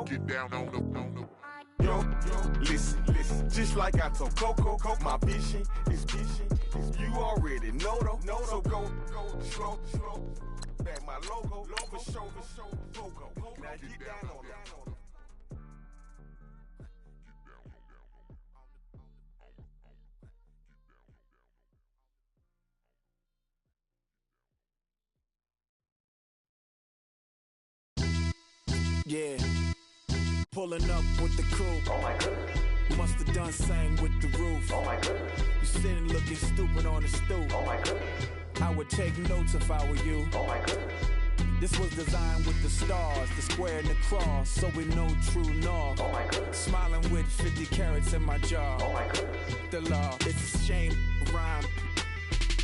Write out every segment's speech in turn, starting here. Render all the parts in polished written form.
Get down on the. Yo, listen, just like I told Coco, my vision is you already know though, so go, slow, back my logo, for show, logo, now get down on it. Yeah, pulling up with the coupe. Oh my goodness. Must have done same with the roof. Oh my goodness. You sitting looking stupid on the stoop. Oh my goodness. I would take notes if I were you. Oh my goodness. This was designed with the stars, the square and the cross, so we know true north. Oh my goodness. Smiling with 50 carats in my jaw. Oh my goodness. The law, it's a shame, rhyme.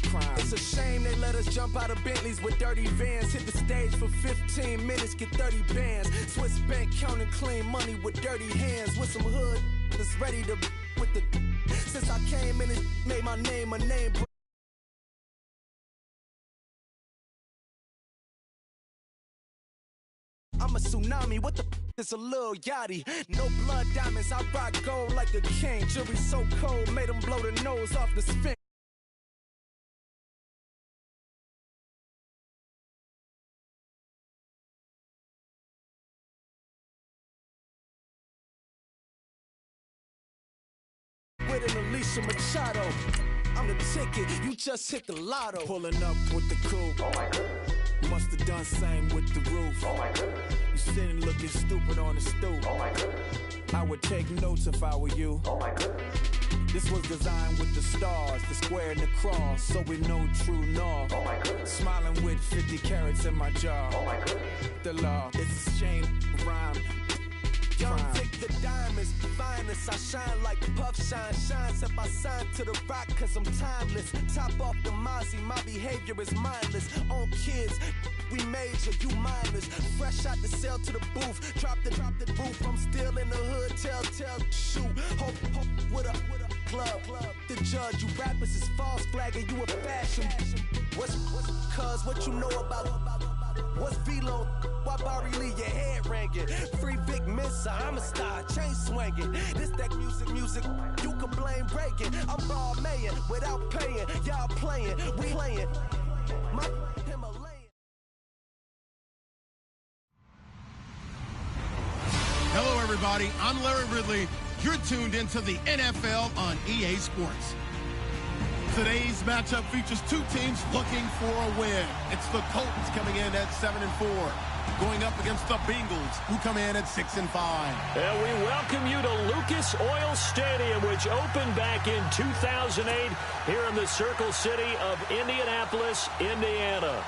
Crime. It's a shame they let us jump out of Bentleys with dirty vans. Hit the stage for 15 minutes, get 30 bands. Swiss bank counting clean money with dirty hands. With some hood that's ready to with the. Since I came in and made my name a name. I'm a tsunami, what the is a little yachty. No blood diamonds, I rock gold like a king. Jury so cold, made them blow the nose off the sphinx. With an Alicia Machado, I'm the ticket, you just hit the lotto. Pulling up with the coupe. Oh my goodness. Must have done same with the roof. Oh my goodness. You sitting looking stupid on the stoop. Oh my goodness. I would take notes if I were you. Oh my goodness. This was designed with the stars, the square and the cross, so we know true north. Oh my goodness. Smiling with 50 carats in my jaw. Oh my goodness. The law, it's a shame, rhyme. Young Vic, the diamonds, finest. I shine like puff shine, shines up. I sign to the rock cause I'm timeless. Top off the Mozzie, my behavior is mindless. On kids, we major, you minors. Fresh out the cell to the booth, drop the roof. I'm still in the hood, tell, shoot. Hope with a club. The judge, you rappers is false flagging, you a fashion. What's cuz, what you know about? What's Velo? Why Barry Lee, your head ringing? Free Vic Mensa, I'm a star, chain swinging. This that music, you can blame Reagan. I'm ball mayin' without paying. Y'all playing, we playing. My Himalayan. Hello, everybody. I'm Larry Ridley. You're tuned into the NFL on EA Sports. Today's matchup features two teams looking for a win. It's the Colts coming in at 7-4, going up against the Bengals, who come in at 6-5. And we welcome you to Lucas Oil Stadium, which opened back in 2008 here in the Circle City of Indianapolis, Indiana.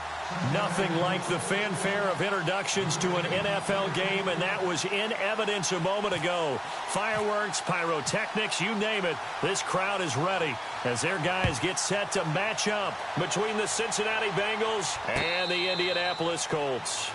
Nothing like the fanfare of introductions to an NFL game, and that was in evidence a moment ago. Fireworks, pyrotechnics, you name it. This crowd is ready as their guys get set to match up between the Cincinnati Bengals and the Indianapolis Colts.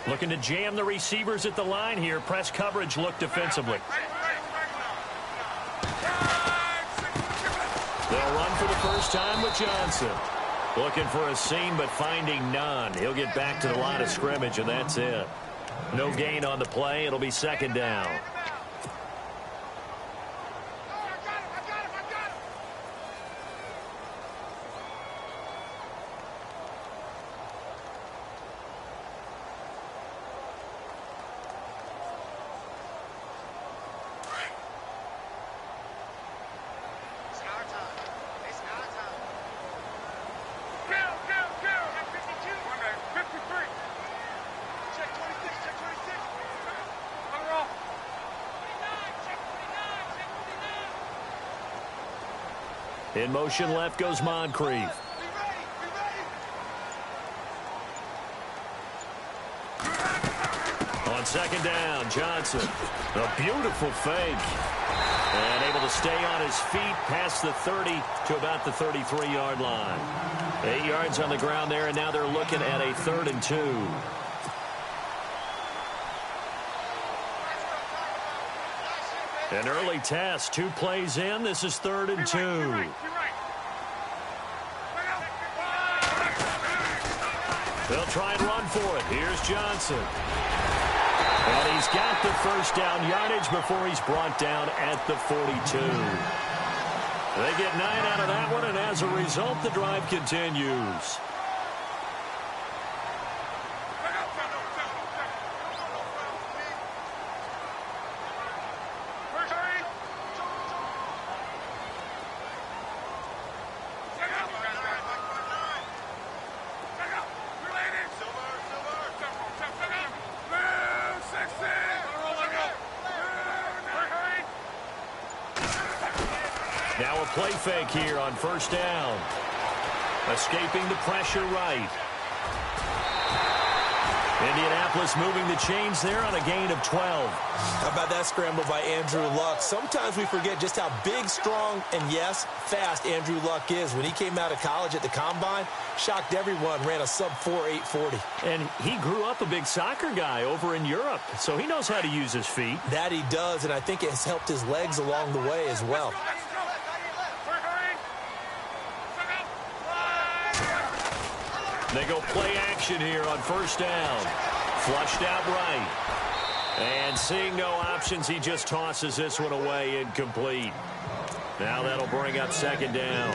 Looking to jam the receivers at the line here. Press coverage look defensively. They'll run for the first time with Johnson. Looking for a seam, but finding none. He'll get back to the line of scrimmage, and that's it. No gain on the play. It'll be second down. In motion left goes Moncrief. On On second down, Johnson. A beautiful fake. And able to stay on his feet past the 30 to about the 33-yard line. 8 yards on the ground there, and now they're looking at a 3rd and 2. An early test, 2 plays in. This is 3rd and 2. They'll try and run for it. Here's Johnson. And he's got the first down yardage before he's brought down at the 42. They get 9 out of that one, and as a result, the drive continues. Now a play fake here on first down. Escaping the pressure right. Indianapolis moving the chains there on a gain of 12. How about that scramble by Andrew Luck? Sometimes we forget just how big, strong, and, yes, fast Andrew Luck is. When he came out of college at the Combine, shocked everyone, ran a sub-4 840. And he grew up a big soccer guy over in Europe, so he knows how to use his feet. That he does, and I think it has helped his legs along the way as well. They go play action here on first down. Flushed out right. And seeing no options, he just tosses this one away, incomplete. Now that'll bring up second down.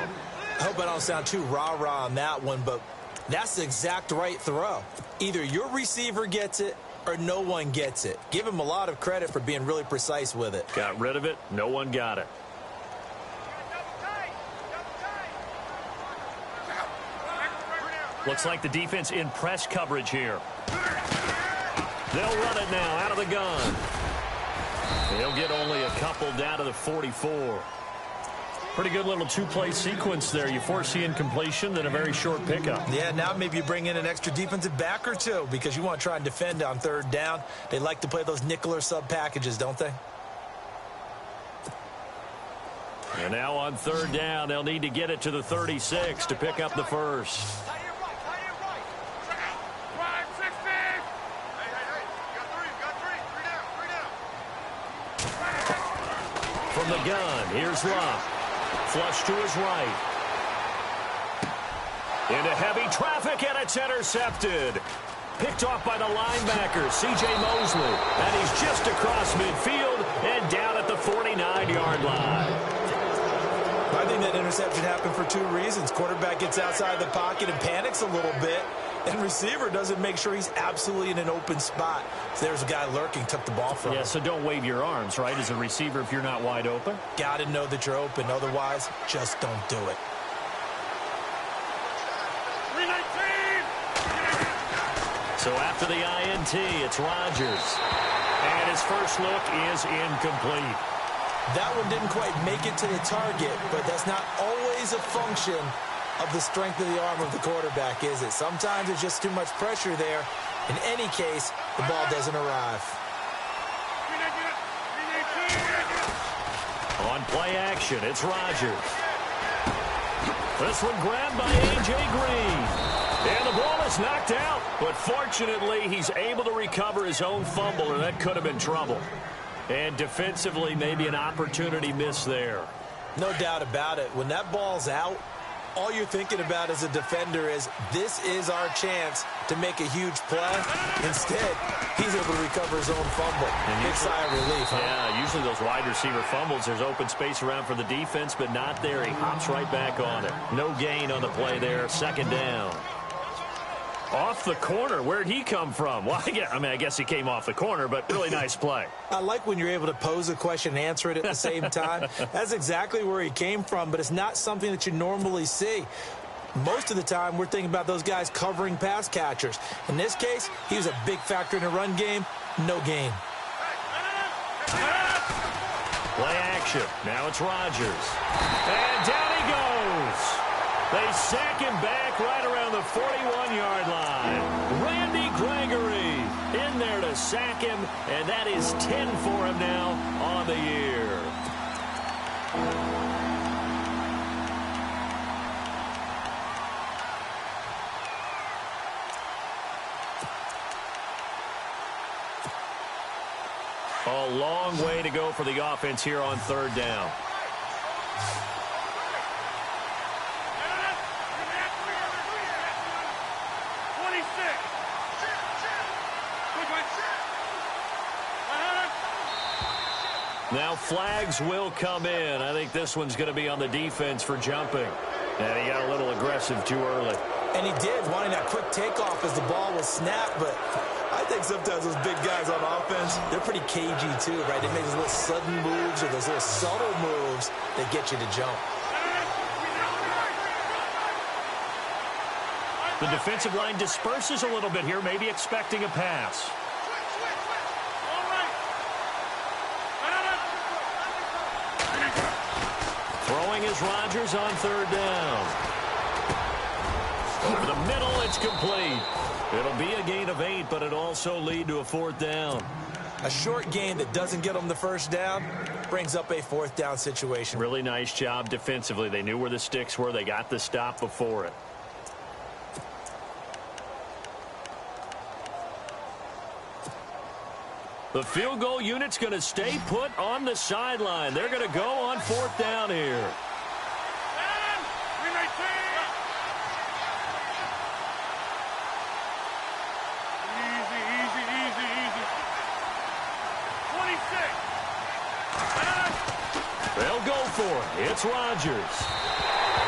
I hope I don't sound too rah-rah on that one, but that's the exact right throw. Either your receiver gets it or no one gets it. Give him a lot of credit for being really precise with it. Got rid of it. No one got it. Looks like the defense in press coverage here. They'll run it now out of the gun. He'll get only a couple down to the 44. Pretty good little 2-play sequence there. You foresee incompletion, then a very short pickup. Yeah, now maybe you bring in an extra defensive back or two because you want to try and defend on third down. They like to play those nickel or sub packages, don't they? And now on third down, they'll need to get it to the 36 to pick up the first. From the gun, here's Luck. Flush to his right. Into heavy traffic, and it's intercepted. Picked off by the linebacker, C.J. Mosley. And he's just across midfield and down at the 49-yard line. I think that interception happened for 2 reasons. Quarterback gets outside the pocket and panics a little bit. And receiver doesn't make sure he's absolutely in an open spot. So there's a guy lurking, took the ball from him. Yeah, so don't wave your arms, right, as a receiver if you're not wide open. Got to know that you're open. Otherwise, just don't do it. So after the INT, it's Rodgers. And his first look is incomplete. That one didn't quite make it to the target, but that's not always a function of the strength of the arm of the quarterback, is it? Sometimes there's just too much pressure there. In any case, the ball doesn't arrive. On play action, it's Rodgers. This one grabbed by A.J. Green. And the ball is knocked out. But fortunately, he's able to recover his own fumble, or that could have been trouble. And defensively, maybe an opportunity missed there. No doubt about it. When that ball's out, all you're thinking about as a defender is, this is our chance to make a huge play. Instead, he's able to recover his own fumble. Big sigh of relief. Huh? Yeah, usually those wide receiver fumbles, there's open space around for the defense, but not there. He hops right back on it. No gain on the play there. Second down. Off the corner. Where'd he come from? Well, I guess he came off the corner, but really nice play. I like when you're able to pose a question and answer it at the same time. That's exactly where he came from, but it's not something that you normally see. Most of the time, we're thinking about those guys covering pass catchers. In this case, he was a big factor in the run game. No gain. Play action. Now it's Rodgers. And down he goes. They sack him back right around the 41-yard line. Randy Gregory in there to sack him, and that is 10 for him now on the year. A long way to go for the offense here on third down. Now flags will come in. I think this one's going to be on the defense for jumping. And he got a little aggressive too early. And he did, wanting that quick takeoff as the ball was snapped. But I think sometimes those big guys on offense, they're pretty cagey too, right? They make those little sudden moves or those little subtle moves that get you to jump. The defensive line disperses a little bit here, maybe expecting a pass. Throwing is Rodgers on third down. Over the middle, it's complete. It'll be a gain of 8, but it also lead to a fourth down. A short gain that doesn't get them the first down brings up a fourth down situation. Really nice job defensively. They knew where the sticks were. They got the stop before it. The field goal unit's going to stay put on the sideline. They're going to go on fourth down here. They'll go for it. It's Rodgers.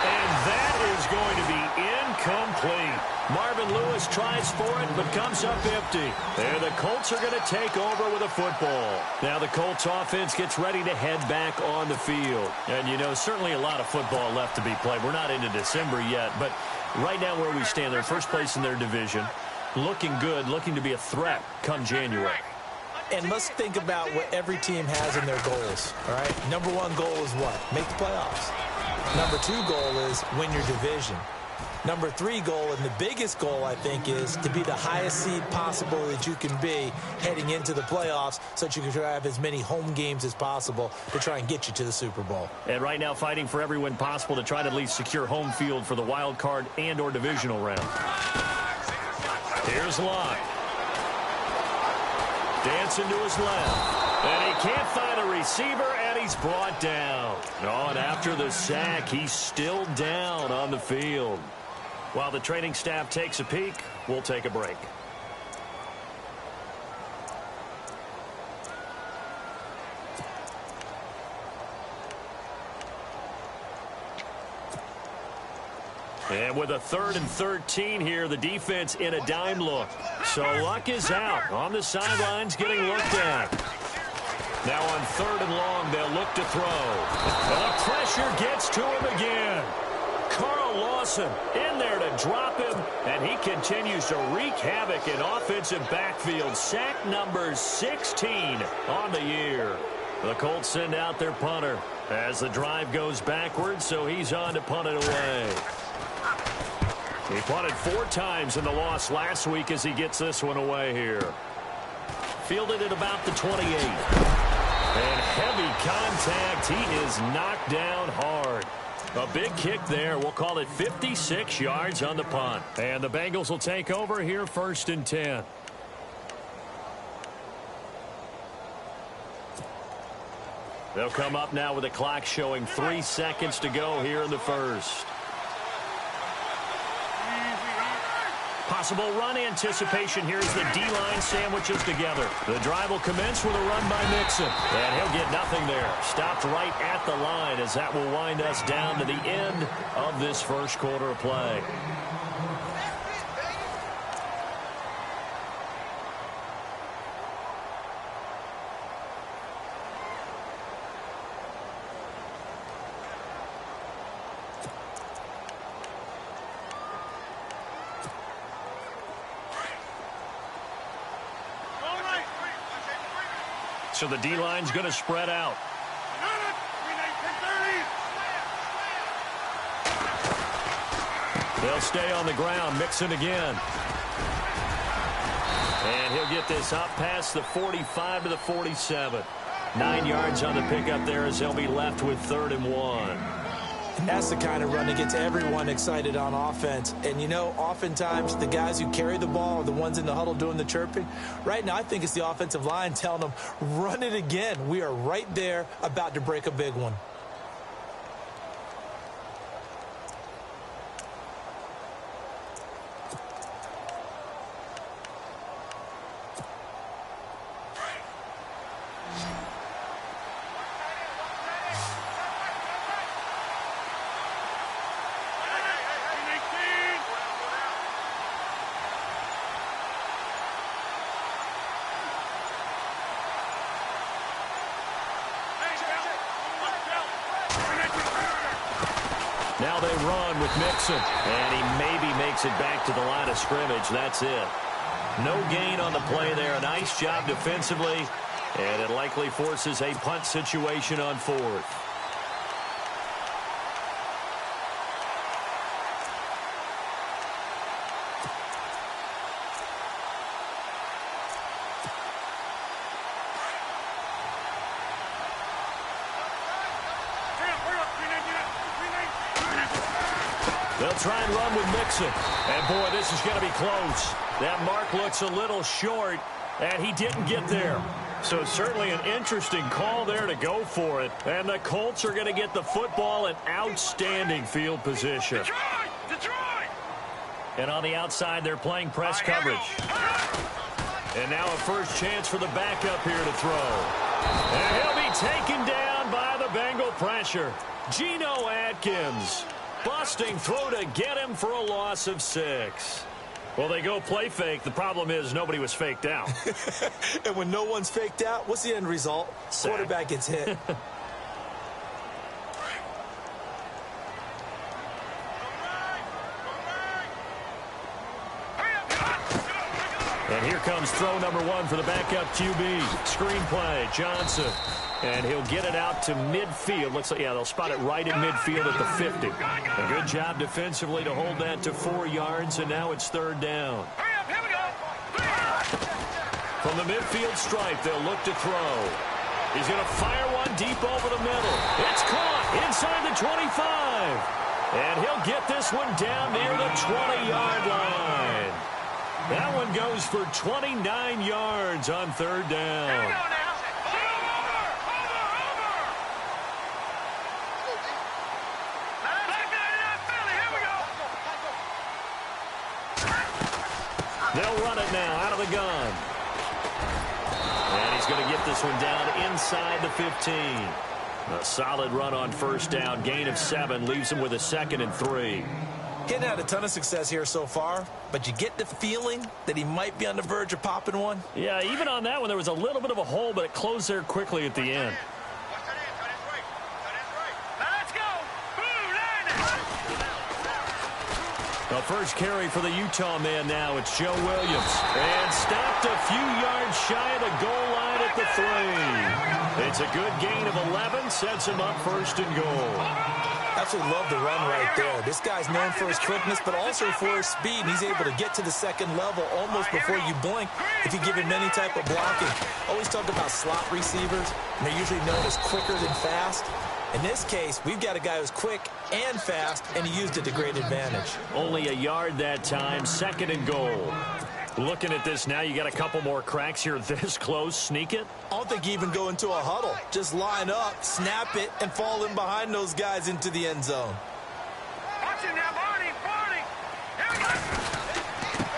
And that is going to be incomplete. Marvin Lewis tries for it, but comes up empty. And the Colts are going to take over with a football. Now the Colts offense gets ready to head back on the field. And, you know, certainly a lot of football left to be played. We're not into December yet, but right now where we stand, they're first place in their division. Looking good, looking to be a threat come January. And let's think about what every team has in their goals, all right? Number one goal is what? Make the playoffs. Number two goal is win your division. Number three goal, and the biggest goal, I think, is to be the highest seed possible that you can be heading into the playoffs so that you can have as many home games as possible to try and get you to the Super Bowl. And right now fighting for every win possible to try to at least secure home field for the wild card and or divisional round. Here's Locke. Dancing to his left. And he can't find a receiver, and he's brought down. Oh, and after the sack, he's still down on the field. While the training staff takes a peek, we'll take a break. And with a 3rd and 13 here, the defense in a dime look. So Luck is out on the sidelines getting looked at. Now on 3rd and long, they'll look to throw. And the pressure gets to him again. Carl Lawson in there to drop him, and he continues to wreak havoc in offensive backfield. Sack number 16 on the year. The Colts send out their punter as the drive goes backwards, so he's on to punt it away. He punted 4 times in the loss last week as he gets this one away here. Fielded at about the 28. And heavy contact. He is knocked down hard. A big kick there. We'll call it 56 yards on the punt. And the Bengals will take over here 1st and 10. They'll come up now with the clock showing 3 seconds to go here in the first. Possible run anticipation here as the D-line sandwiches together. The drive will commence with a run by Mixon. And he'll get nothing there. Stopped right at the line as that will wind us down to the end of this first quarter of play. So the D-line's going to spread out. They'll stay on the ground. Mixon again. And he'll get this up past the 45 to the 47. 9 yards on the pickup there as they'll be left with 3rd and 1. And that's the kind of run that gets everyone excited on offense. And, you know, oftentimes the guys who carry the ball are the ones in the huddle doing the chirping. Right now, I think it's the offensive line telling them, run it again. We are right there about to break a big one. Now they run with Mixon, and he maybe makes it back to the line of scrimmage. That's it. No gain on the play there. A nice job defensively, and it likely forces a punt situation on 4th. They'll try and run with Mixon. And, boy, this is going to be close. That mark looks a little short, and he didn't get there. So certainly an interesting call there to go for it. And the Colts are going to get the football in outstanding field position. Detroit! And on the outside, they're playing press coverage. And now a first chance for the backup here to throw. And he'll be taken down by the Bengal pressure. Geno Atkins. Busting throw to get him for a loss of 6. Well, they go play fake. The problem is nobody was faked out. And when no one's faked out, what's the end result? Sack. Quarterback gets hit. And here comes throw number 1 for the backup QB. Screen play, Johnson. And he'll get it out to midfield. Looks like, yeah, they'll spot it right in midfield at the 50. A good job defensively to hold that to 4 yards, and now it's 3rd down. From the midfield stripe, they'll look to throw. He's going to fire one deep over the middle. It's caught inside the 25. And he'll get this one down near the 20-yard line. That one goes for 29 yards on 3rd down. They'll run it now out of the gun. And he's going to get this one down inside the 15. A solid run on 1st down. Gain of 7 leaves him with a 2nd and 3. Getting had a ton of success here so far, but you get the feeling that he might be on the verge of popping one. Yeah, even on that one, there was a little bit of a hole, but it closed there quickly at the end. The first carry for the Utah man now. It's Joe Williams. And stopped a few yards shy of the goal line at the 3. It's a good gain of 11. Sets him up 1st and goal. Absolutely love the run right there. This guy's known for his quickness, but also for his speed. He's able to get to the 2nd level almost before you blink if you give him any type of blocking. Always talk about slot receivers, and they're usually known as quicker than fast. In this case, we've got a guy who's quick and fast, and he used it to great advantage. Only a yard that time, 2nd and goal. Looking at this now, you got a couple more cracks here this close. Sneak it? I don't think you even go into a huddle. Just line up, snap it, and fall in behind those guys into the end zone.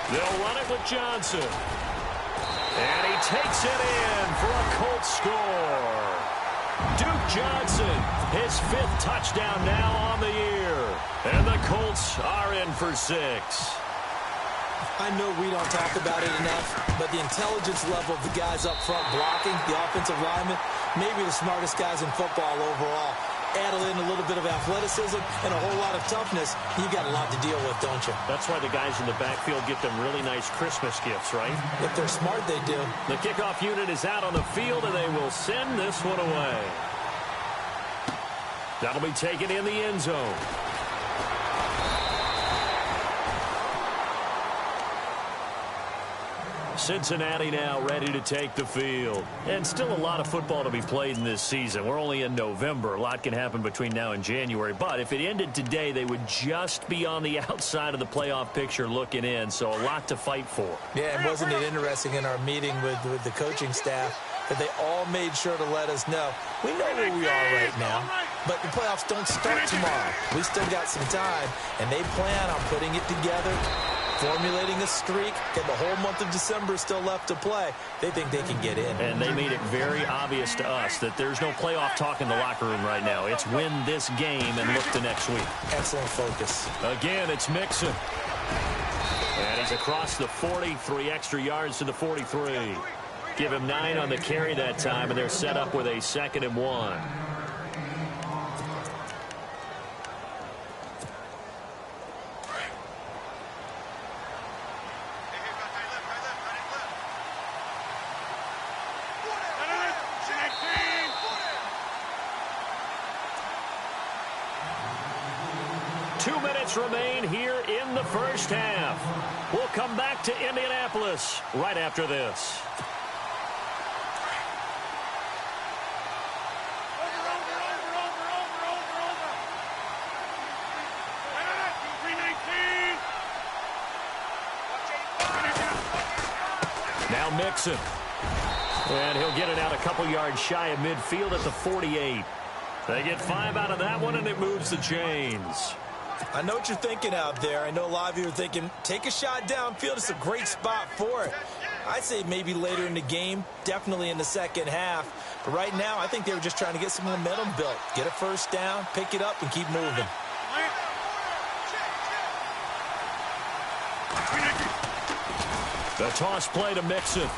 They'll run it with Johnson. And he takes it in for a Colts score. Duke Johnson, his 5th touchdown now on the year. And the Colts are in for 6. I know we don't talk about it enough, but the intelligence level of the guys up front blocking, the offensive linemen, maybe the smartest guys in football overall. Add in a little bit of athleticism and a whole lot of toughness, you got a lot to deal with, don't you? That's why the guys in the backfield get them really nice Christmas gifts, right? If they're smart, they do. The kickoff unit is out on the field, and they will send this one away. That'll be taken in the end zone. Cincinnati now ready to take the field. And still a lot of football to be played in this season. We're only in November. A lot can happen between now and January. But if it ended today, they would just be on the outside of the playoff picture looking in. So a lot to fight for. Yeah, and wasn't it interesting in our meeting with the coaching staff that they all made sure to let us know, we know where we are right now, but the playoffs don't start tomorrow. We still got some time, and they plan on putting it together, formulating a streak, and the whole month of December is still left to play. They think they can get in. And they made it very obvious to us that there's no playoff talk in the locker room right now. It's win this game and look to next week. Excellent focus. Again, it's Mixon. And he's across the 40, 3 extra yards to the 43. Give him 9 on the carry that time, and they're set up with a 2nd and 1. Remain here in the first half. We'll come back to Indianapolis right after this. Now Mixon. And he'll get it out a couple yards shy of midfield at the 48. They get 5 out of that one, and it moves the chains. I know what you're thinking out there. I know a lot of you are thinking, take a shot downfield. It's a great spot for it. I'd say maybe later in the game, definitely in the second half. But right now, I think they were just trying to get some momentum built. Get a first down, pick it up, and keep moving. The toss play to Mixon.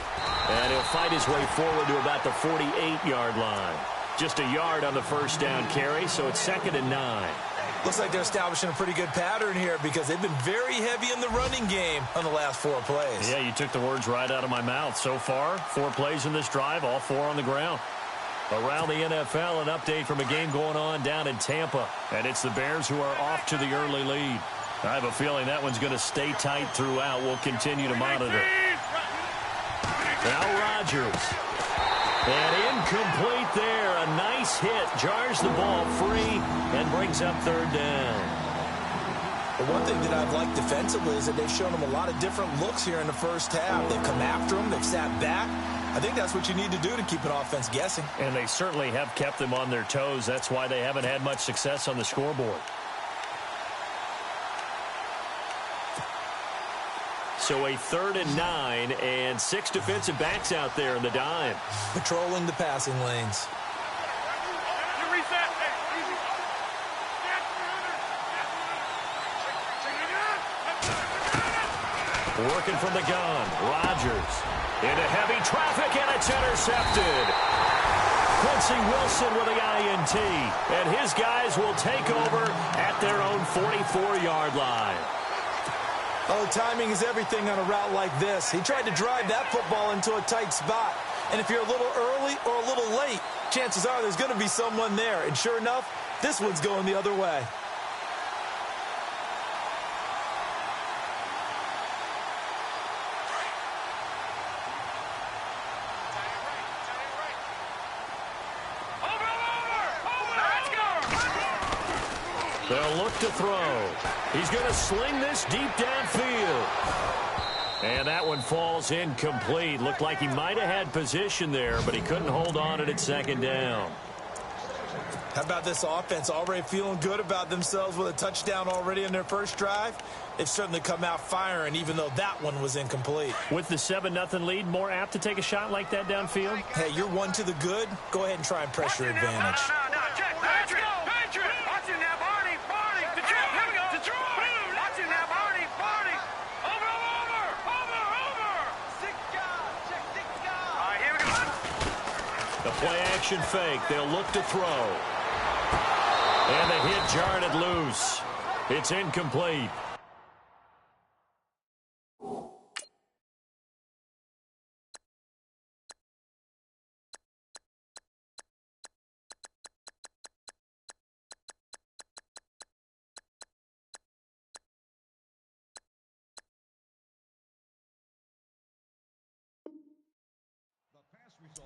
And he'll fight his way forward to about the 48-yard line. Just a yard on the first down carry, so it's 2nd and 9. Looks like they're establishing a pretty good pattern here because they've been very heavy in the running game on the last 4 plays. Yeah, you took the words right out of my mouth. So far, 4 plays in this drive, all 4 on the ground. Around the NFL, an update from a game going on down in Tampa. And it's the Bears who are off to the early lead. I have a feeling that one's going to stay tight throughout. We'll continue to monitor. Now Rodgers. And incomplete there. A nice hit. Jars the ball free and brings up 3rd down. But one thing that I've liked defensively is that they've shown them a lot of different looks here in the first half. They've come after them. They've sat back. I think that's what you need to do to keep an offense guessing. And they certainly have kept them on their toes. That's why they haven't had much success on the scoreboard. So a 3rd and 9 and 6 defensive backs out there in the dime. Patrolling the passing lanes. Working from the gun. Rodgers into heavy traffic, and it's intercepted. Quincy Wilson with the INT. And his guys will take over at their own 44-yard line. Oh, timing is everything on a route like this. He tried to drive that football into a tight spot. And if you're a little early or a little late, chances are there's going to be someone there. And sure enough, this one's going the other way. They'll look to throw. He's going to sling this deep downfield. And that one falls incomplete. Looked like he might have had position there, but he couldn't hold on at 2nd down. How about this offense already feeling good about themselves with a touchdown already in their first drive? They've certainly come out firing, even though that one was incomplete. With the 7-0 lead, more apt to take a shot like that downfield? Hey, you're 1 to the good. Go ahead and try and press your advantage. The play action fake. They'll look to throw. And the hit jarred it loose. It's incomplete. The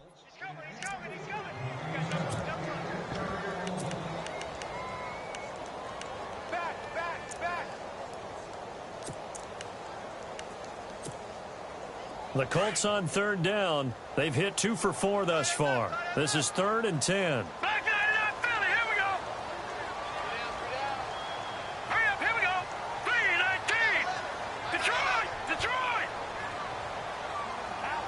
Colts on third down. They've hit 2 for 4 thus far. This is 3rd and 10. Back to that Philly. Here we go. Hurry up. Here we go. 3-19. Detroit. Out.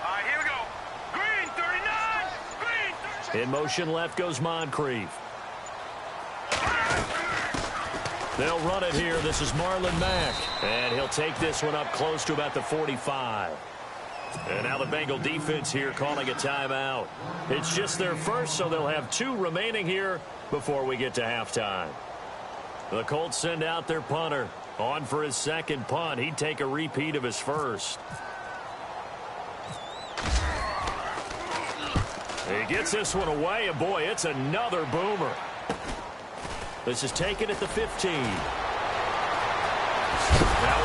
All right, here we go. Green, 39. Green, 39. In motion left goes Moncrief. They'll run it here. This is Marlon Mack. And he'll take this one up close to about the 45. And now the Bengal defense here calling a timeout. It's just their first, so they'll have 2 remaining here before we get to halftime. The Colts send out their punter. On for his second punt. He'd take a repeat of his first. He gets this one away, and boy, it's another boomer. This is taken at the 15. Now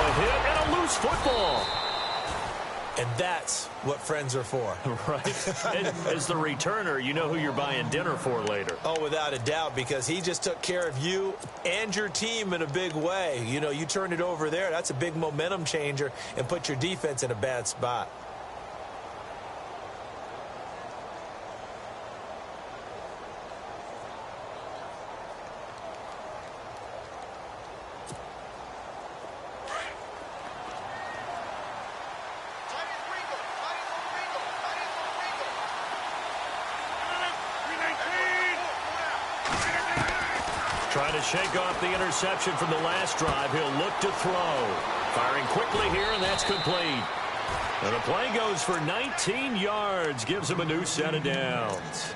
a hit and a loose football. And that's what friends are for. Right. As the returner, you know who you're buying dinner for later. Oh, without a doubt, because he just took care of you and your team in a big way. You know, you turned it over there. That's a big momentum changer and put your defense in a bad spot. Trying to shake off the interception from the last drive. He'll look to throw. Firing quickly here, and that's complete. And the play goes for 19 yards. Gives him a new set of downs.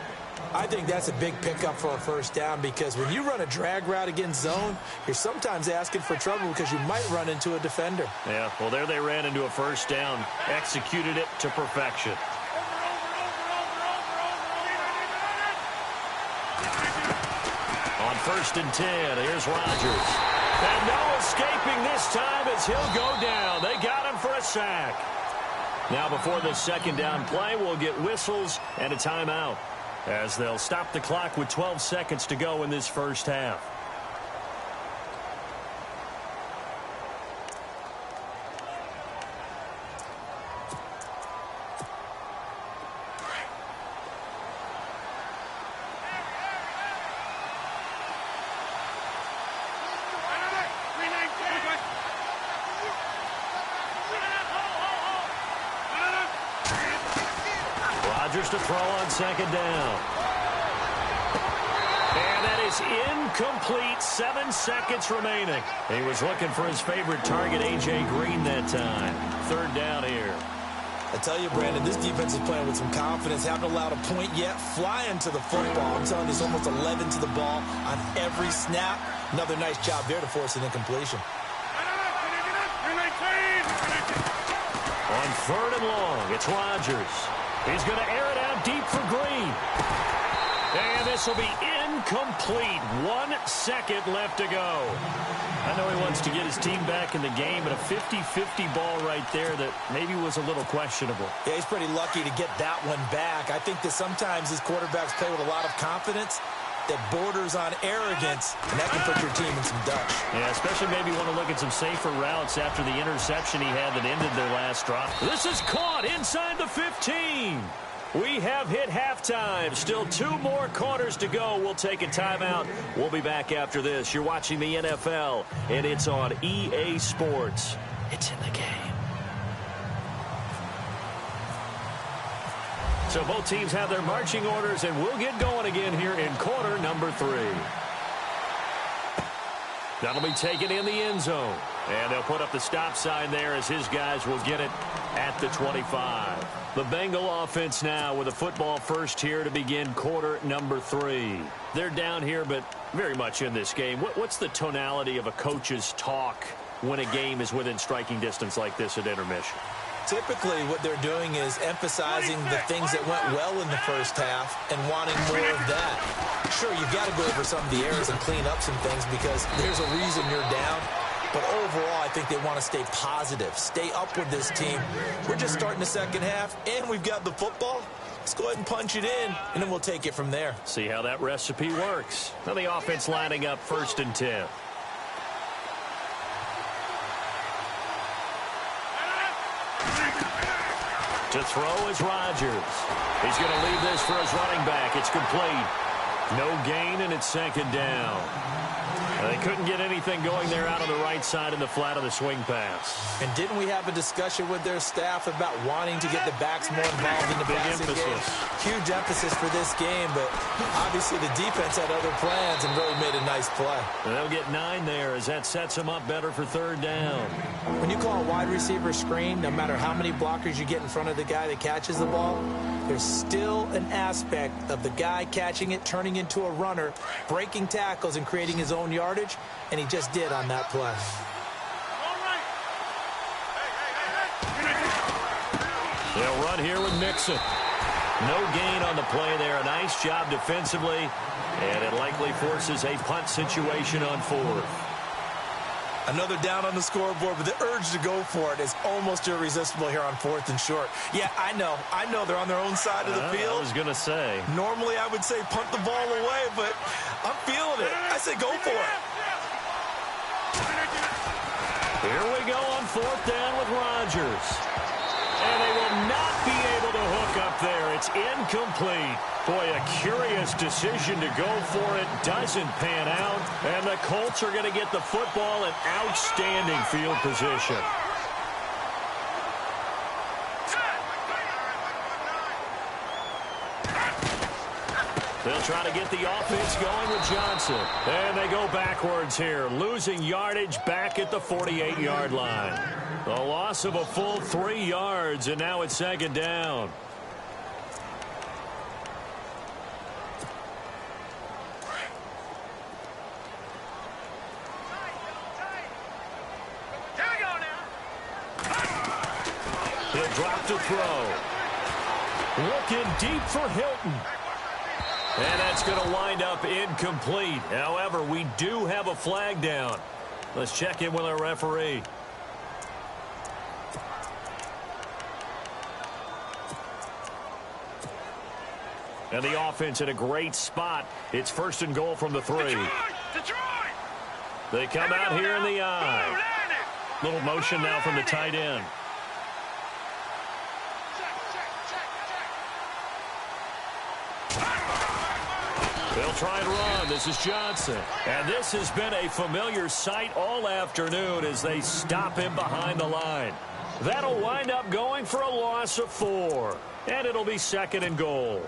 I think that's a big pickup for a first down because when you run a drag route against zone, you're sometimes asking for trouble because you might run into a defender. Yeah, well, there they ran into a first down. Executed it to perfection. On 1st and 10, here's Rodgers. And no escaping this time as he'll go down. They got him for a sack. Now before the second down play, we'll get whistles and a timeout as they'll stop the clock with 12 seconds to go in this first half. To throw on second down. And that is incomplete. 7 seconds remaining. He was looking for his favorite target, A.J. Green, that time. 3rd down here. I tell you, Brandon, this defense is playing with some confidence. Haven't allowed a point yet. Flying to the football. I'm telling you, it's almost 11 to the ball on every snap. Another nice job there to force an incompletion. On 3rd and long, it's Rodgers. He's going to air it out deep for Green. And this will be incomplete. 1 second left to go. I know he wants to get his team back in the game, but a 50-50 ball right there that maybe was a little questionable. Yeah, he's pretty lucky to get that one back. I think that sometimes his quarterbacks play with a lot of confidence that borders on arrogance, and that can put your team in some dutch. Yeah, especially maybe want to look at some safer routes after the interception he had that ended their last drive. This is caught inside the 15. We have hit halftime. Still 2 more quarters to go. We'll take a timeout. We'll be back after this. You're watching the NFL, and it's on EA Sports. It's in the game. So both teams have their marching orders, and we'll get going again here in quarter number 3. That'll be taken in the end zone. And they'll put up the stop sign there as his guys will get it at the 25. The Bengal offense now with a football first here to begin quarter number 3. They're down here, but very much in this game. What's the tonality of a coach's talk when a game is within striking distance like this at intermission? Typically, what they're doing is emphasizing the things that went well in the first half and wanting more of that. Sure, you've got to go over some of the errors and clean up some things because there's a reason you're down. But overall, I think they want to stay positive, stay up with this team. We're just starting the second half, and we've got the football. Let's go ahead and punch it in, and then we'll take it from there. See how that recipe works. Now the offense lining up 1st and 10. To throw is Rodgers. He's going to leave this for his running back. It's complete. No gain, and it's 2nd down. They couldn't get anything going there out on the right side in the flat of the swing pass. And didn't we have a discussion with their staff about wanting to get the backs more involved in the passing game? Huge emphasis for this game, but obviously the defense had other plans and really made a nice play. And they'll get 9 there as that sets them up better for 3rd down. When you call a wide receiver screen, no matter how many blockers you get in front of the guy that catches the ball, there's still an aspect of the guy catching it, turning into a runner, breaking tackles, and creating his own yardage, and he just did on that play. They'll run here with Mixon. No gain on the play there. A nice job defensively, and it likely forces a punt situation on 4th. Another down on the scoreboard, but the urge to go for it is almost irresistible here on 4th and short. Yeah, I know they're on their own side of the field. I was going to say. Normally I would say punt the ball away, but I'm feeling it. I say go for it. Here we go on 4th down with Rodgers. And they will not be able to hook up there. It's incomplete. Boy, a curious decision to go for it. Doesn't pan out. And the Colts are going to get the football in outstanding field position. They'll try to get the offense going with Johnson. And they go backwards here, losing yardage back at the 48-yard line. A loss of a full 3 yards, and now it's 2nd down. He'll drop to throw. Looking deep for Hilton. And that's going to wind up incomplete. However, we do have a flag down. Let's check in with our referee. And the offense in a great spot. It's 1st and goal from the 3. Detroit! They come out here in the eye. Little motion now from the tight end. They'll try and run. This is Johnson. And this has been a familiar sight all afternoon as they stop him behind the line. That'll wind up going for a loss of 4. And it'll be 2nd and goal.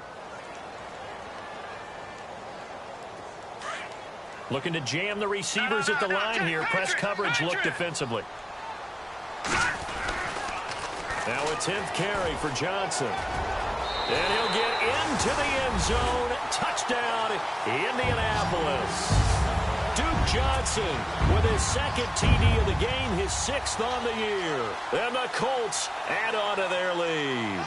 Looking to jam the receivers at the line here. Press coverage look defensively. Now a 10th carry for Johnson. And he'll get into the end zone. Touchdown, Indianapolis. Duke Johnson with his 2nd TD of the game, his 6th on the year. And the Colts add on to their lead.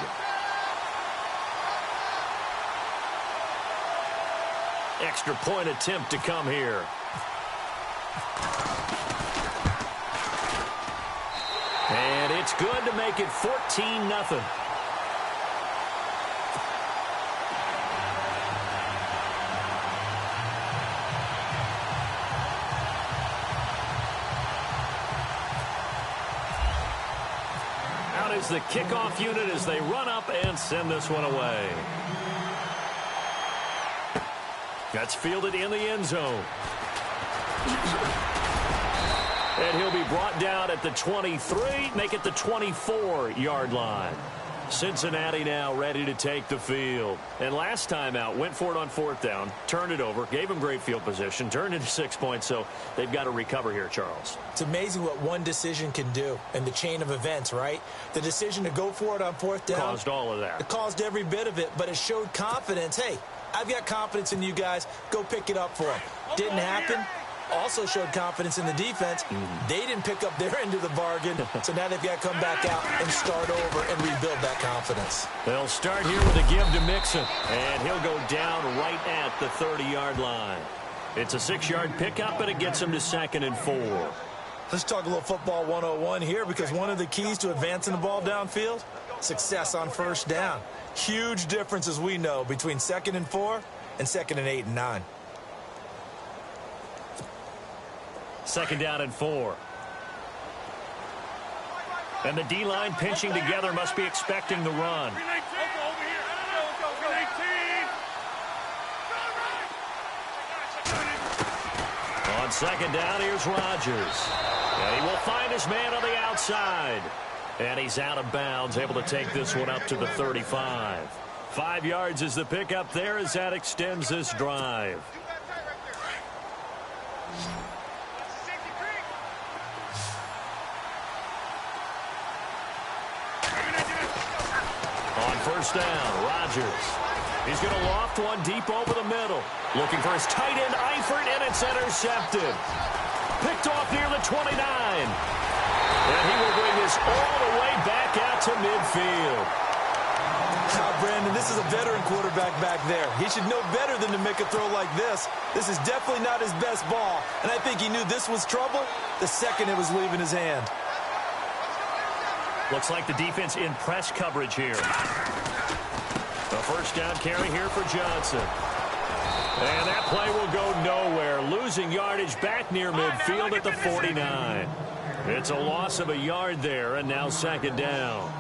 Extra point attempt to come here. And it's good to make it 14-0. Out is the kickoff unit as they run up and send this one away. That's fielded in the end zone. And he'll be brought down at the 23, make it the 24-yard line. Cincinnati now ready to take the field. And last time out, went for it on 4th down, turned it over, gave them great field position, turned into 6 points, so they've got to recover here, Charles. It's amazing what one decision can do in the chain of events, right? The decision to go for it on 4th down. Caused all of that. It caused every bit of it, but it showed confidence. Hey, I've got confidence in you guys. Go pick it up for them. Didn't happen. Also showed confidence in the defense. They didn't pick up their end of the bargain, so now they've got to come back out and start over and rebuild that confidence. They'll start here with a give to Mixon, and he'll go down right at the 30-yard line. It's a 6-yard pickup, and it gets him to 2nd and 4. Let's talk a little football 101 here, because one of the keys to advancing the ball downfield, success on first down. Huge difference, as we know, between 2nd and 4 and 2nd and 8 and 9. 2nd down and 4. And the D-line pinching together must be expecting the run. On 2nd down, here's Rodgers. And he will find his man on the outside. And he's out of bounds, able to take this one up to the 35. 5 yards is the pickup there as that extends this drive. On first down, Rodgers. He's going to loft one deep over the middle. Looking for his tight end, Eifert, and it's intercepted. Picked off near the 29. And he will bring this all the way back out to midfield. Now, Brandon, this is a veteran quarterback back there. He should know better than to make a throw like this. This is definitely not his best ball. And I think he knew this was trouble the second it was leaving his hand. Looks like the defense in press coverage here. A first down carry here for Johnson. And that play will go nowhere. Losing yardage back near midfield at the 49. It's a loss of a yard there, and now 2nd down.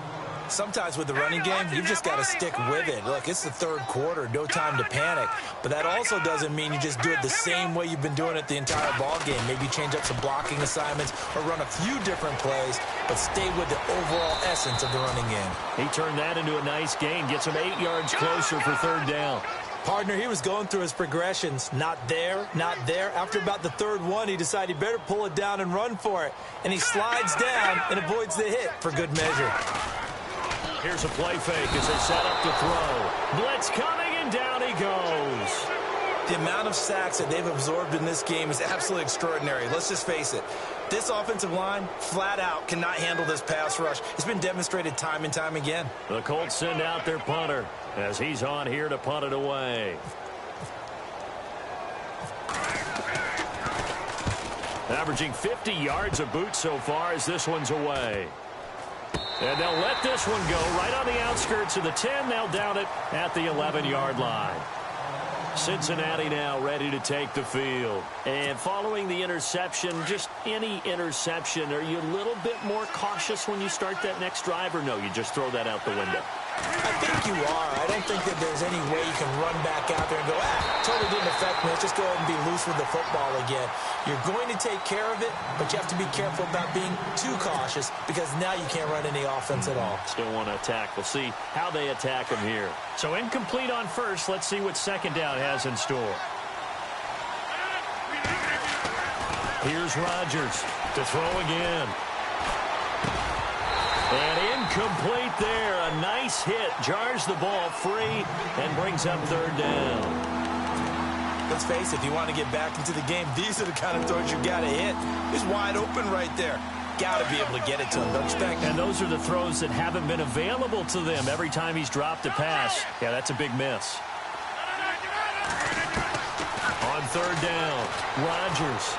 Sometimes with the running game, you've just got to stick with it. Look, it's the 3rd quarter, no time to panic. But that also doesn't mean you just do it the same way you've been doing it the entire ball game. Maybe change up some blocking assignments or run a few different plays, but stay with the overall essence of the running game. He turned that into a nice gain, gets him 8 yards closer for 3rd down. Partner, he was going through his progressions. Not there, not there. After about the 3rd one, he decided he better pull it down and run for it. And he slides down and avoids the hit for good measure. Here's a play fake as they set up to throw. Blitz coming, and down he goes. The amount of sacks that they've absorbed in this game is absolutely extraordinary. Let's just face it. This offensive line, flat out, cannot handle this pass rush. It's been demonstrated time and time again. The Colts send out their punter as he's on here to punt it away. Averaging 50 yards a boot so far as this one's away. And they'll let this one go right on the outskirts of the 10. They'll down it at the 11-yard line. Cincinnati now ready to take the field. And following the interception, just any interception, are you a little bit more cautious when you start that next drive, or no, you just throw that out the window? I think you are. I don't think that there's any way you can run back out there and go, totally didn't affect me. Let's just go ahead and be loose with the football again. You're going to take care of it, but you have to be careful about being too cautious, because now you can't run any offense at all. Still want to attack. We'll see how they attack him here. So incomplete on first. Let's see what 2nd down has in store. Here's Rodgers to throw again. And incomplete there. A nice hit. Jars the ball free and brings up 3rd down. Let's face it, if you want to get back into the game, these are the kind of throws you got to hit. He's wide open right there. Got to be able to get it to him, don't you think? And those are the throws that haven't been available to them every time he's dropped a pass. Yeah, that's a big miss. On 3rd down, Rodgers.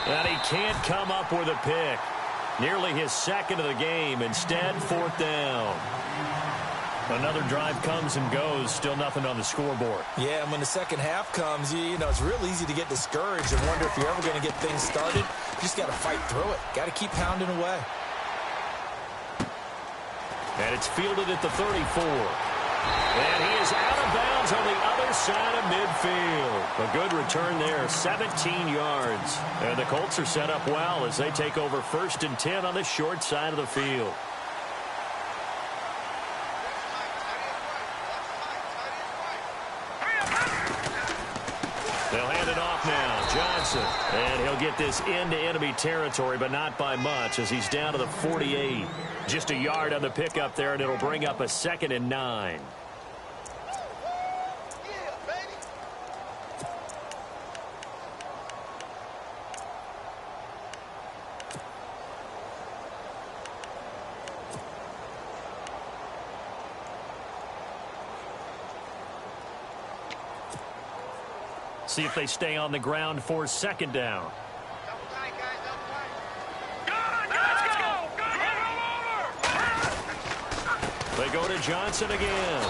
And he can't come up with a pick. Nearly his 2nd of the game. Instead, 4th down. Another drive comes and goes. Still nothing on the scoreboard. Yeah, and when the second half comes, you know, it's real easy to get discouraged and wonder if you're ever going to get things started. You just got to fight through it. Got to keep pounding away. And it's fielded at the 34. And he is out of bounds on the other side of midfield. A good return there, 17 yards. And the Colts are set up well as they take over 1st and 10 on the short side of the field. They'll hand it off now. Johnson. And he'll get this into enemy territory, but not by much as he's down to the 48. Just a yard on the pickup there, and it'll bring up a 2nd and 9. See if they stay on the ground for second down. They go to Johnson again.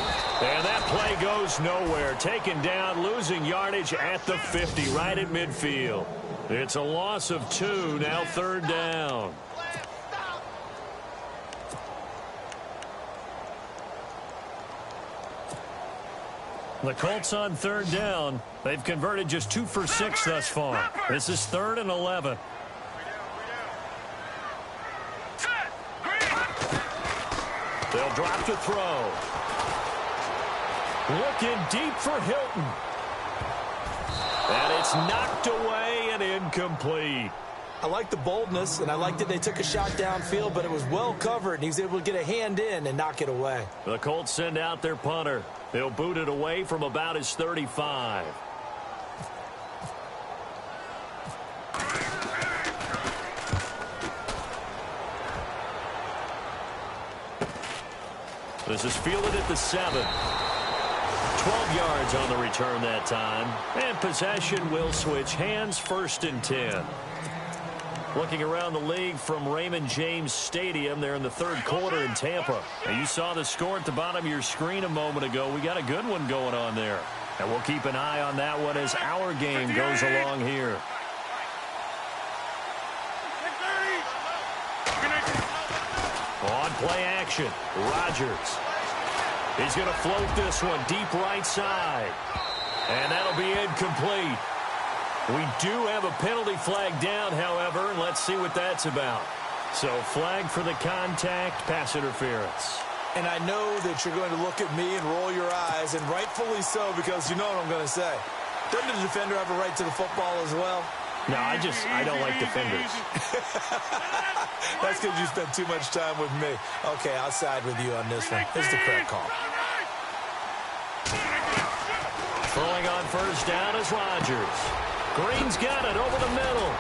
And that play goes nowhere. Taken down, losing yardage at the 50, right at midfield. It's a loss of 2, now third down. The Colts on third down. They've converted just 2 for 6 thus far. This is 3rd and 11. They'll drop to throw. Looking deep for Hilton. And it's knocked away and incomplete. I like the boldness, and I like that they took a shot downfield, but it was well covered, and he was able to get a hand in and knock it away. The Colts send out their punter. They'll boot it away from about his 35. This is fielded at the 7. 12 yards on the return that time. And possession will switch hands, 1st and 10. Looking around the league from Raymond James Stadium there in the 3rd quarter in Tampa. And you saw the score at the bottom of your screen a moment ago. We got a good one going on there. And we'll keep an eye on that one as our game goes along here. On play action, Rodgers. He's going to float this one deep right side. And that'll be incomplete. We do have a penalty flag down, however, and let's see what that's about. So flag for the contact, pass interference. And I know that you're going to look at me and roll your eyes, and rightfully so, because you know what I'm going to say. Doesn't the defender have a right to the football as well? No, I don't like defenders. That's because you spent too much time with me. Okay, I'll side with you on this one. It's the correct call. Throwing on first down is Rodgers. Green's got it over the middle.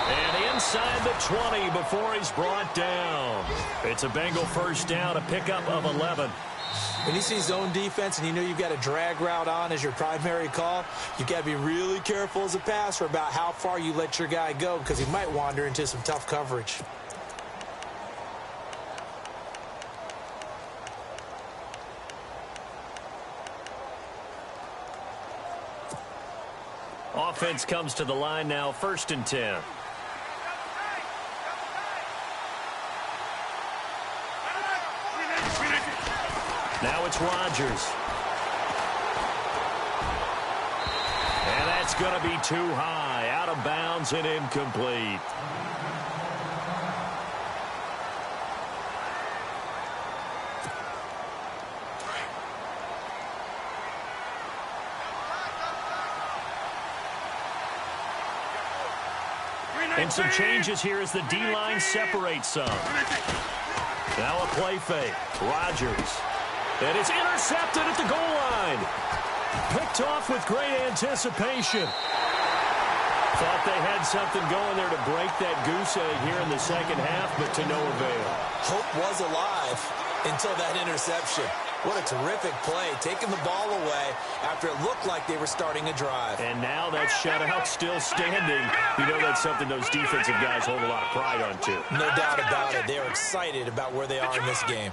And inside the 20 before he's brought down. It's a Bengal first down, a pickup of 11. When you see zone defense and you know you've got a drag route on as your primary call, you've got to be really careful as a passer about how far you let your guy go because he might wander into some tough coverage. Offense comes to the line now, 1st and 10. Now it's Rodgers. And that's going to be too high, out of bounds and incomplete. And some changes here as the D-line separates some. Now a play fake. Rodgers. And it's intercepted at the goal line. Picked off with great anticipation. Thought they had something going there to break that goose egg here in the second half, but to no avail. Hope was alive until that interception. What a terrific play, taking the ball away after it looked like they were starting a drive. And now that shutout still standing. You know that's something those defensive guys hold a lot of pride on, too. No doubt about it. They're excited about where they are in this game.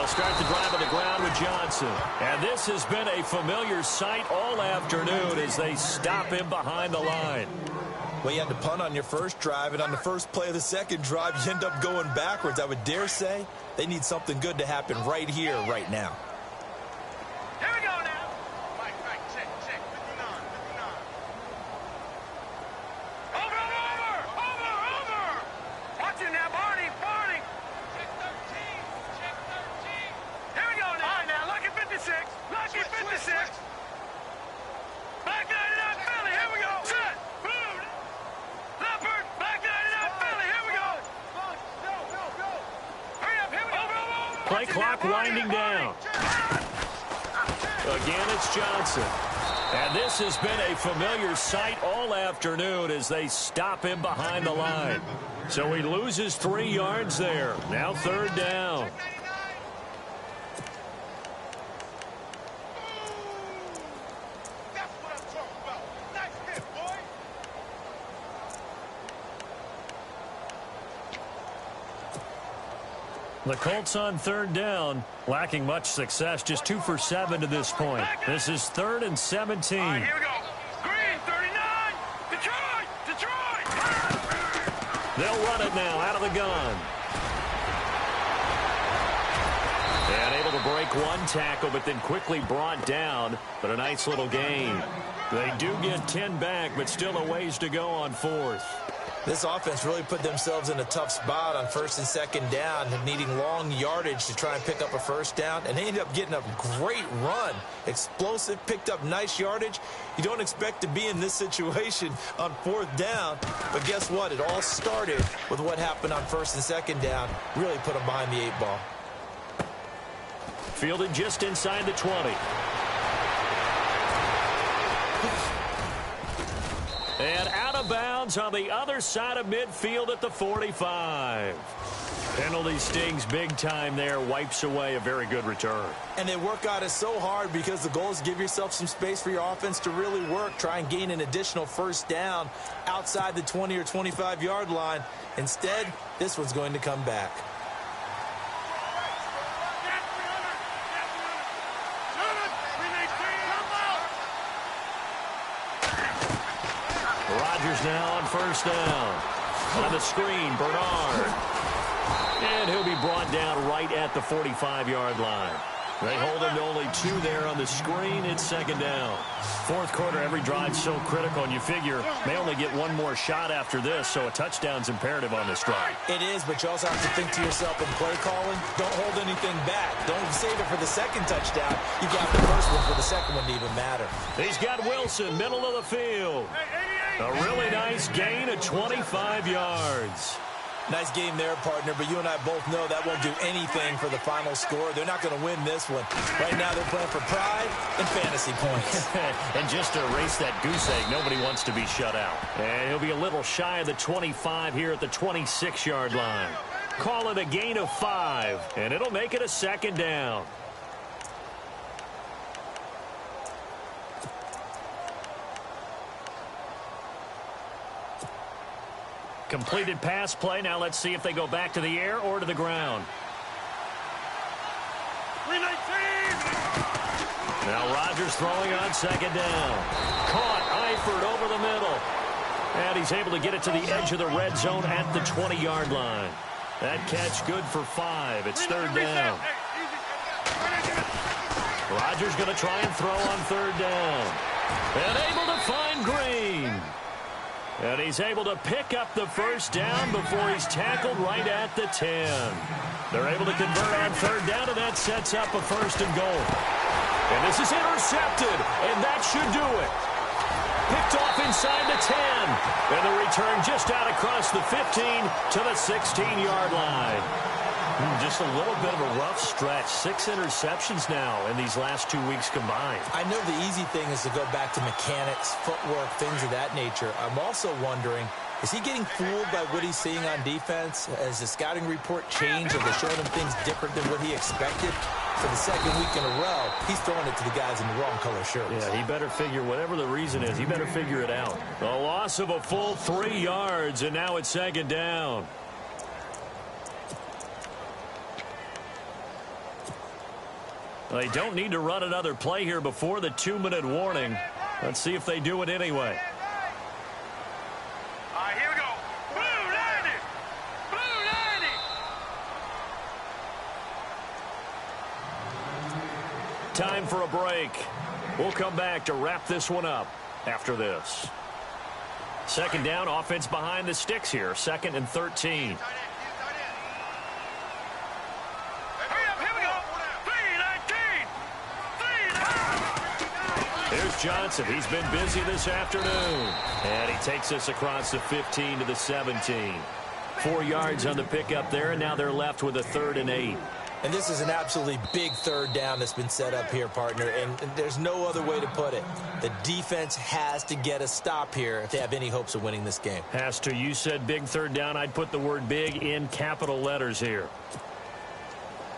Start the drive on the ground with Johnson. And this has been a familiar sight all afternoon as they stop him behind the line. Well, you had to punt on your first drive, and on the first play of the second drive, you end up going backwards. I would dare say they need something good to happen right here, right now. Here we go now. Right, check. 59. Over. Watch it now, Barney. Check 13. Here we go now. All right, now, lucky 56. Lucky 56. Back 99 Philly. Here we go. Set. Boom. Leopard. Back 99 Philly. Here we go. Go. Hurry up. Here we go. Over. Play clock winding down. Again, it's Johnson. And this has been a familiar sight all afternoon as they stop him behind the line. So he loses 3 yards there. Now 3rd down. The Colts on 3rd down, lacking much success, just 2 for 7 to this point. This is 3rd and 17. All right, here we go. Green, 39. Detroit. They'll run it now out of the gun. And able to break 1 tackle, but then quickly brought down. But a nice little gain. They do get 10 back, but still a ways to go on 4th. This offense really put themselves in a tough spot on 1st and 2nd down, needing long yardage to try and pick up a 1st down, and they ended up getting a great run. Explosive, picked up nice yardage. You don't expect to be in this situation on 4th down, but guess what? It all started with what happened on 1st and 2nd down. Really put them behind the 8 ball. Fielded just inside the 20. And out of bounds on the other side of midfield at the 45. Penalty stings big time there. Wipes away a very good return. And they work on it so hard because the goal is to give yourself some space for your offense to really work. Try and gain an additional 1st down outside the 20 or 25-yard line. Instead, this one's going to come back. Rodgers now on 1st down. On the screen, Bernard. And he'll be brought down right at the 45-yard line. They hold him to only 2 there on the screen. It's 2nd down. 4th quarter, every drive so critical, and you figure may only get 1 more shot after this, so a touchdown's imperative on this drive. It is, but you also have to think to yourself in play calling, don't hold anything back. Don't save it for the 2nd touchdown. You got the 1st one for the 2nd one to even matter. He's got Wilson, middle of the field. A really nice gain of 25 yards. Nice game there, partner, but you and I both know that won't do anything for the final score. They're not going to win this one. Right now they're playing for pride and fantasy points. And just to erase that goose egg, nobody wants to be shut out. And he'll be a little shy of the 25 here at the 26-yard line. Call it a gain of 5, and it'll make it a 2nd down. Completed pass play. Now let's see if they go back to the air or to the ground. Now Rodgers throwing on 2nd down. Caught Eifert over the middle. And he's able to get it to the edge of the red zone at the 20-yard line. That catch good for 5. It's 3rd down. Rodgers going to try and throw on 3rd down. And able to find Green. And he's able to pick up the 1st down before he's tackled right at the 10. They're able to convert on 3rd down, and that sets up a 1st and goal. And this is intercepted, and that should do it. Picked off inside the 10. And the return just out across the 15 to the 16-yard line. Just a little bit of a rough stretch. 6 interceptions now in these last 2 weeks combined. I know the easy thing is to go back to mechanics, footwork, things of that nature. I'm also wondering, is he getting fooled by what he's seeing on defense? Has the scouting report changed? Are they showing him things different than what he expected? For the 2nd week in a row, he's throwing it to the guys in the wrong color shirts. Yeah, he better figure, whatever the reason is, he better figure it out. A loss of a full 3 yards, and now it's 2nd down. They don't need to run another play here before the 2-minute warning. Let's see if they do it anyway. All right, here we go. Blue 90. Blue 90. Time for a break. We'll come back to wrap this one up after this. 2nd down, offense behind the sticks here. 2nd and 13. Here's Johnson. He's been busy this afternoon. And he takes us across the 15 to the 17. 4 yards on the pickup there, and now they're left with a 3rd and 8. And this is an absolutely big third down that's been set up here, partner, and there's no other way to put it. The defense has to get a stop here if they have any hopes of winning this game. Has to. You said big third down. I'd put the word big in capital letters here.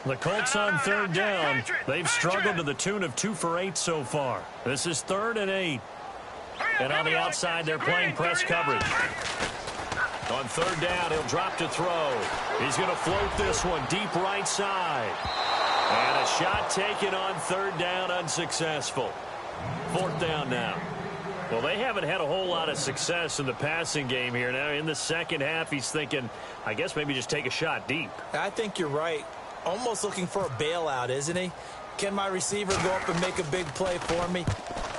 The Colts on third down. They've struggled to the tune of 2 for 8 so far. This is 3rd and 8. And on the outside, they're playing press coverage. On third down, he'll drop to throw. He's going to float this one deep right side. And a shot taken on third down, unsuccessful. 4th down now. Well, they haven't had a whole lot of success in the passing game here. Now, in the second half, he's thinking, I guess maybe just take a shot deep. I think you're right. Almost looking for a bailout, isn't he? Can my receiver go up and make a big play for me?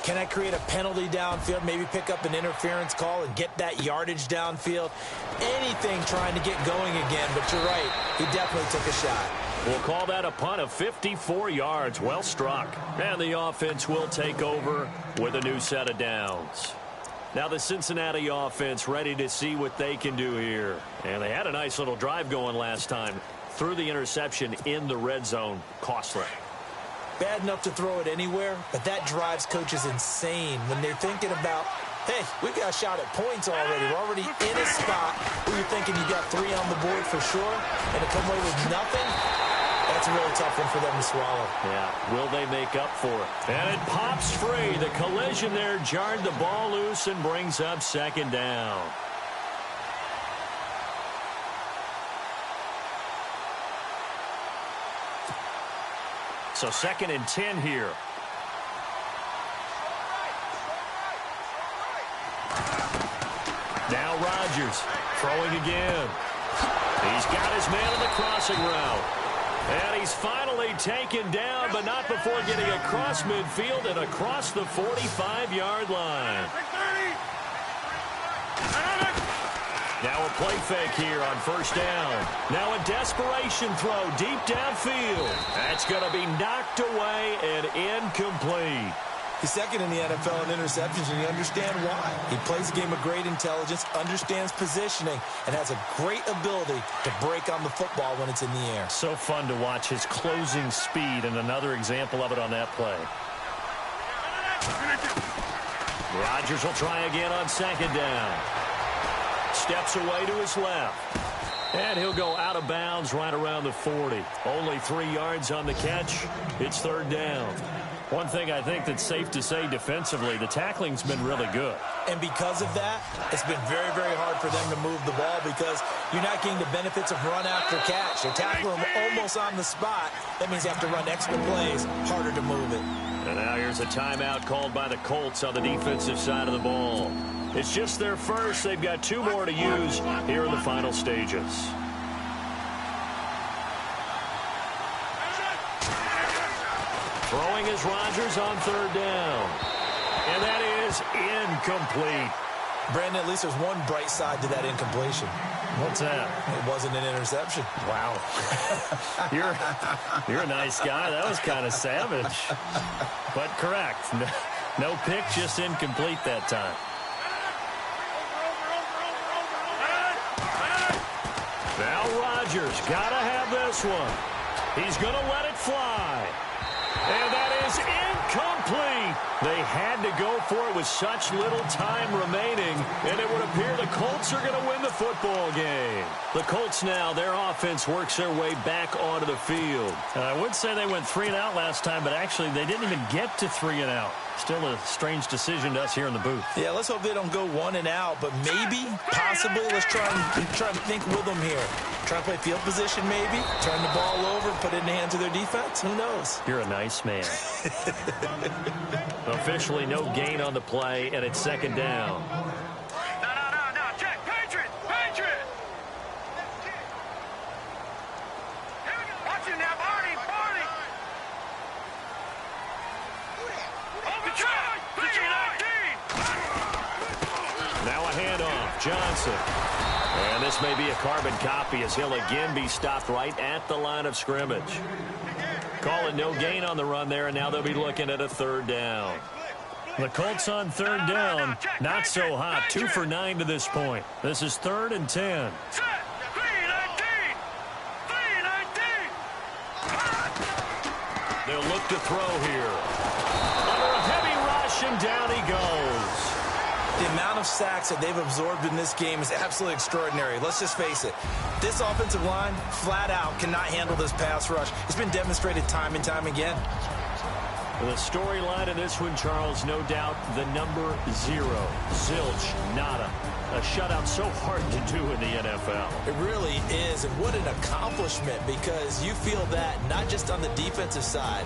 Can I create a penalty downfield, maybe pick up an interference call and get that yardage downfield? Anything trying to get going again, but you're right. He definitely took a shot. We'll call that a punt of 54 yards. Well struck. And the offense will take over with a new set of downs. Now the Cincinnati offense ready to see what they can do here. And they had a nice little drive going last time. Threw the interception in the red zone. Costly. Bad enough to throw it anywhere, but that drives coaches insane when they're thinking about, hey, we've got a shot at points already. We're already in a spot where you're thinking you got 3 on the board for sure, and to come away with nothing, that's a really tough one for them to swallow. Yeah, will they make up for it? And it pops free. The collision there jarred the ball loose and brings up 2nd down. So 2nd and 10 here. Now Rodgers throwing again. He's got his man on the crossing route. And he's finally taken down, but not before getting across midfield and across the 45-yard line. Now a play fake here on 1st down. Now a desperation throw deep downfield. That's going to be knocked away and incomplete. He's 2nd in the NFL in interceptions, and you understand why. He plays a game of great intelligence, understands positioning, and has a great ability to break on the football when it's in the air. So fun to watch his closing speed, and another example of it on that play. Rodgers will try again on 2nd down. Steps away to his left. And he'll go out of bounds right around the 40. Only 3 yards on the catch. It's 3rd down. One thing I think that's safe to say defensively, the tackling's been really good. And because of that, it's been very, very hard for them to move the ball because you're not getting the benefits of run after catch. You're tackling them almost on the spot. That means you have to run extra plays, harder to move it. And now here's a timeout called by the Colts on the defensive side of the ball. It's just their first. They've got 2 more to use here in the final stages. Throwing is Rodgers on 3rd down. And that is incomplete. Brandon, at least there's one bright side to that incompletion. What's that? It wasn't an interception. Wow. You're a nice guy. That was kind of savage. But correct. No pick, just incomplete that time. Now Rodgers got to have this one. He's going to let it fly. And that is incomplete. They had to go for it with such little time remaining, and it would appear the Colts are going to win the football game. The Colts now, their offense works their way back onto the field. And I would say they went 3 and out last time, but actually they didn't even get to 3 and out. Still a strange decision to us here in the booth. Yeah, let's hope they don't go 1 and out, but maybe, possibly, let's try and think with them here. Try to play field position maybe, turn the ball over, put it in the hands of their defense. Who knows? You're a nice man. Officially no gain on the play, and it's 2nd down. No, check, Patriot! Watch it now, Barney! Over try! 3-19! Now a handoff, Johnson. And this may be a carbon copy as he'll again be stopped right at the line of scrimmage. Calling no gain on the run there, and now they'll be looking at a 3rd down. The Colts on 3rd down, not so hot. 2 for 9 to this point. This is 3rd and 10. Set! 3-19! They'll look to throw here. Under a heavy rush, and down he goes. The amount of sacks that they've absorbed in this game is absolutely extraordinary. Let's just face it. This offensive line, flat out, cannot handle this pass rush. It's been demonstrated time and time again. The storyline in this one, Charles, no doubt the number 0. Zilch, nada. A shutout so hard to do in the NFL. It really is, and what an accomplishment, because you feel that not just on the defensive side,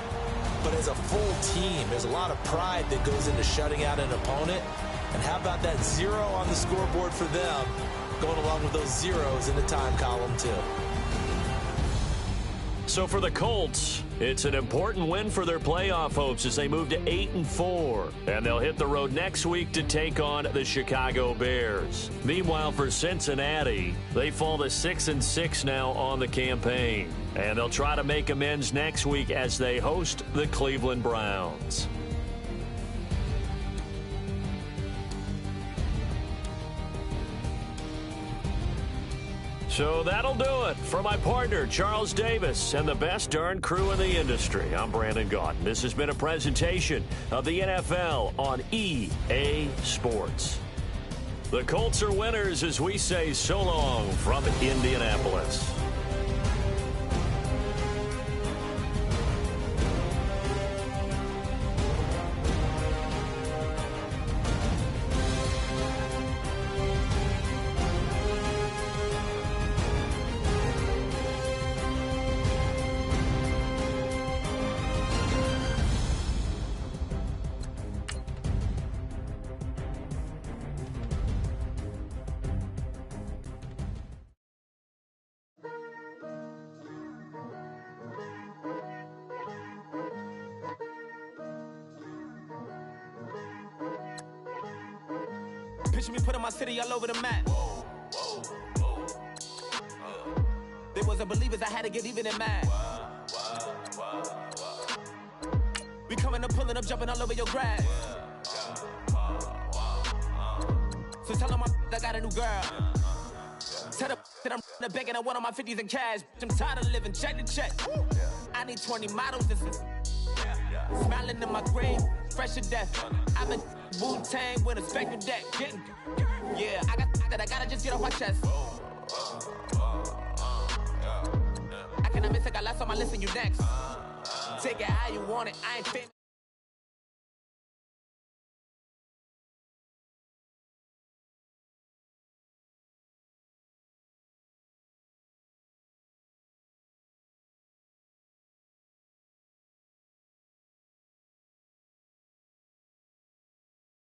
but as a full team. There's a lot of pride that goes into shutting out an opponent. And how about that 0 on the scoreboard for them, going along with those zeros in the time column, too. So for the Colts, it's an important win for their playoff hopes as they move to 8-4. And they'll hit the road next week to take on the Chicago Bears. Meanwhile, for Cincinnati, they fall to 6-6 now on the campaign. And they'll try to make amends next week as they host the Cleveland Browns. So that'll do it. For my partner, Charles Davis, and the best darn crew in the industry, I'm Brandon Gaudin. This has been a presentation of the NFL on EA Sports. The Colts are winners as we say so long from Indianapolis. Picture me putting my city all over the map. They wasn't believers, I had to get even in mad. We coming up, pulling up, jumping all over your grass. So tell them I got a new girl. Tell them that I'm the bank and I want all my 50s in cash. I'm tired of living check to check. I need 20 models. This is smiling in my grave, fresh to death. I've been Wu-Tang with a spectrum deck. Yeah, I got that. I gotta just get off my chest. I cannot miss. I got last on my list and you next. Take it how you want it. I ain't fit.